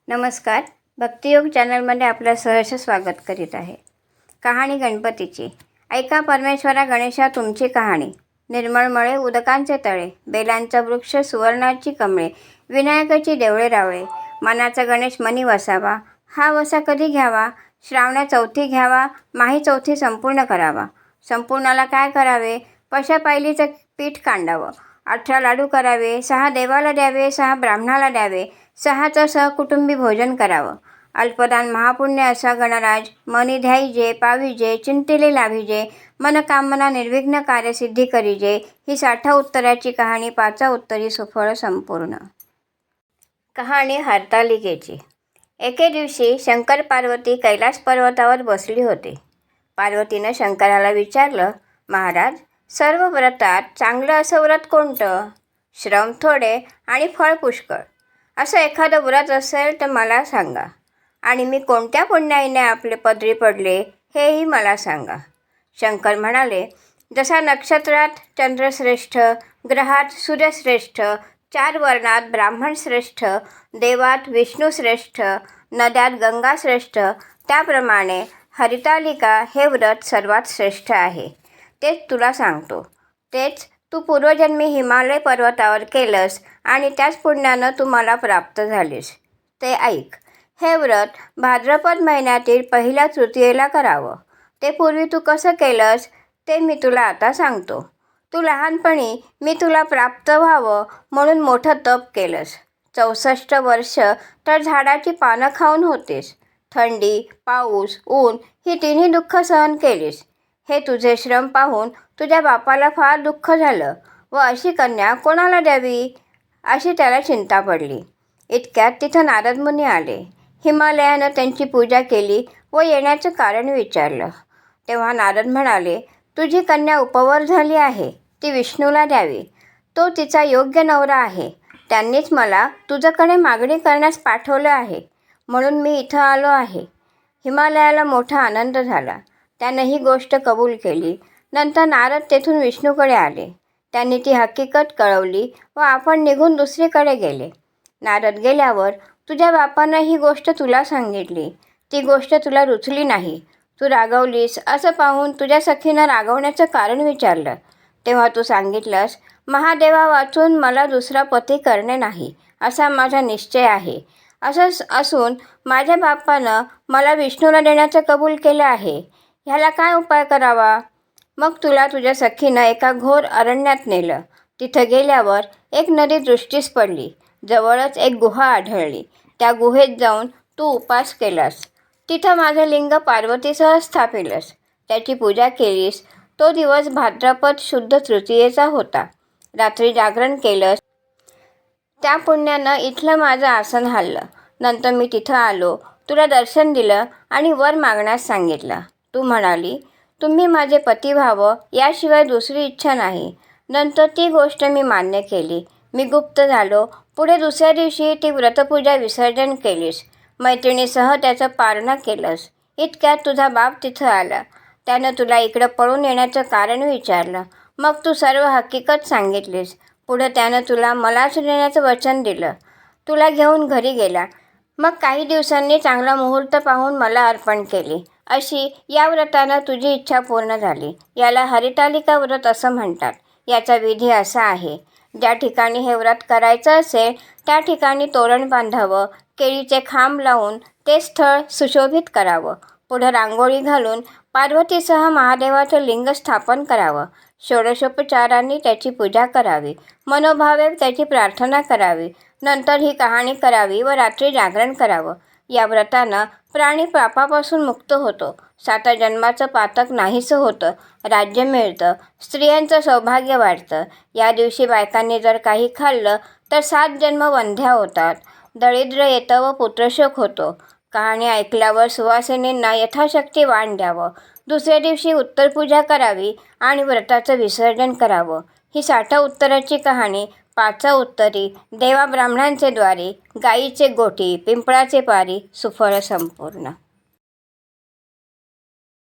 नमस्कार. भक्तियोग चॅनलमध्ये आपलं सहर्ष स्वागत करीत आहे. कहाणी गणपतीची. ऐका परमेश्वरा गणेशा तुमची कहाणी. निर्मळ मळे उदकांचे तळे, बेलांचा वृक्ष सुवर्णाची कमळे, विनायकाची देवळे रावळे, मनाचा गणेश मनी वसावा. हा वसा कधी घ्यावा? श्रावण चौथी घ्यावा, माही चौथी संपूर्ण करावा. संपूर्णाला काय करावे? पशा-पायलीचं पीठ कांडावं, 18 लाडू करावे, 6 देवाला द्यावे, 6 ब्राह्मणाला द्यावे, 6चं सहकुटुंबी भोजन करावं. अल्पदान महापुण्य असा गणराज, मनी ध्याईजे पाविजे, चिंतिले लाभिजे, मनकामना निर्विघ्न कार्यसिद्धी करीजे. ही 60 उत्तराची कहाणी 5 उत्तरी सुफळ संपूर्ण. कहाणी हरतालिकेची. एके दिवशी शंकर पार्वती कैलास पर्वतावर बसली होती. पार्वतीनं शंकराला विचारलं, महाराज, सर्व व्रतात चांगलं असं व्रत कोणतं? श्रम थोडे आणि फळ पुष्कळ असं एखादं व्रत असेल तर मला सांगा, आणि मी कोणत्या पुण्याईने आपले पदरी पडले हेही मला सांगा. शंकर म्हणाले, जसा नक्षत्रात चंद्रश्रेष्ठ, ग्रहात सूर्यश्रेष्ठ, 4 वर्णात ब्राह्मण श्रेष्ठ, देवात विष्णुश्रेष्ठ, नद्यात गंगा श्रेष्ठ, त्याप्रमाणे हरितालिका हे व्रत सर्वात श्रेष्ठ आहे. तेच तुला सांगतो. तेच तू पूर्वजन्मी हिमालय पर्वतावर केलंस आणि त्याच पुण्यानं तू मला प्राप्त झालीस. ते ऐक. हे व्रत भाद्रपद महिन्यातील पहिल्या तृतीयेला करावं. ते पूर्वी तू कसं केलंस ते मी तुला आता सांगतो. तू लहानपणी मी तुला प्राप्त व्हावं म्हणून मोठं तप केलंस. 64 वर्ष तर झाडाची पानं खाऊन होतीस. थंडी, पाऊस, ऊन ही तिन्ही दुःख सहन केलीस. हे तुझे श्रम पाहून तुझ्या बापाला फार दुःख झालं व अशी कन्या कोणाला द्यावी अशी त्याला चिंता पडली. इतक्यात तिथं नारद मुनी आले. हिमालयानं त्यांची पूजा केली व येण्याचं कारण विचारलं. तेव्हा नारद म्हणाले, तुझी कन्या उपवर झाली आहे, ती विष्णूला द्यावी. तो तिचा योग्य नवरा आहे. त्यांनीच मला तुझ्याकडे मागणी करण्यास पाठवलं आहे, म्हणून मी इथं आलो आहे. हिमालयाला मोठा आनंद झाला. त्यानं ही गोष्ट कबूल केली. नंतर नारद तेथून विष्णूकडे आले. त्यांनी ती हकीकत कळवली व आपण निघून दुसरीकडे गेले. नारद गेल्यावर तुझ्या बापानं ही गोष्ट तुला सांगितली. ती गोष्ट तुला रुचली नाही. तू रागवलीस असं पाहून तुझ्या सखीनं रागवण्याचं कारण विचारलं. तेव्हा तू सांगितलंस, महादेवा वाचून मला दुसरा पती करणे नाही असा माझा निश्चय आहे. असं असून माझ्या बापानं मला विष्णूला देण्याचं कबूल केलं आहे. ह्याला काय उपाय करावा? मग तुला तुझ्या सखीनं एका घोर अरण्यात नेलं. तिथं गेल्यावर एक नदी दृष्टीस पडली. जवळच एक गुहा आढळली. त्या गुहेत जाऊन तू उपास केलास. तिथं माझं लिंग पार्वतीसह स्थापिलस. त्याची पूजा केलीस. तो दिवस भाद्रपद शुद्ध तृतीयेचा होता. रात्री जागरण केलंस. त्या पुण्यानं इथलं माझं आसन हललं. नंतर मी तिथं आलो, तुला दर्शन दिलं आणि वर मागण्यास सांगितलं. तू म्हणाली, तुम्ही माझे पती व्हावं याशिवाय दुसरी इच्छा नाही. नंतर ती गोष्ट मी मान्य केली. मी गुप्त झालो. पुढे दुसऱ्या दिवशी ती व्रतपूजा विसर्जन केलीस. मैत्रिणीसह त्याचं पारणं केलंस. इतक्यात तुझा बाप तिथं आला. त्यानं तुला इकडं पळून येण्याचं कारण विचारलं. मग तू सर्व हकीकत सांगितलीस. पुढं त्यानं तुला मलाच देण्याचं वचन दिलं. तुला घेऊन घरी गेला. मग काही दिवसांनी चांगला मुहूर्त पाहून मला अर्पण केली. अशी या व्रतानं तुझी इच्छा पूर्ण झाली. याला हरितालिका व्रत असं म्हणतात. याचा विधी असा आहे, ज्या ठिकाणी हे व्रत करायचं असेल त्या ठिकाणी तोरण बांधावं, केळीचे खांब लावून ते स्थळ सुशोभित करावं. पुढं रांगोळी घालून पार्वतीसह महादेवाचं लिंग स्थापन करावं. षोडशोपचारांनी त्याची पूजा करावी. मनोभावे त्याची प्रार्थना करावी. नंतर ही कहाणी करावी व रात्री जागरण करावं. या व्रतानं प्राणी पापापासून मुक्त होतो. 7 जन्माचं पातक नाहीसं होतं. राज्य मिळतं. स्त्रियांचं सौभाग्य वाढतं. या दिवशी बायकांनी जर काही खाल्लं तर 7 जन्म वंध्या होतात. दरिद्र येतं व पुत्रशोक होतो. कहाणी ऐकल्यावर सुवासिनींना यथाशक्ती वाण द्यावं. दुसऱ्या दिवशी उत्तरपूजा करावी आणि व्रताचं विसर्जन करावं. ही 60 उत्तराची कहाणी 5 उत्तरी, देवा ब्राह्मणांचे द्वारी, गाईचे गोठी, पिंपळाचे पारी सुफळ संपूर्ण.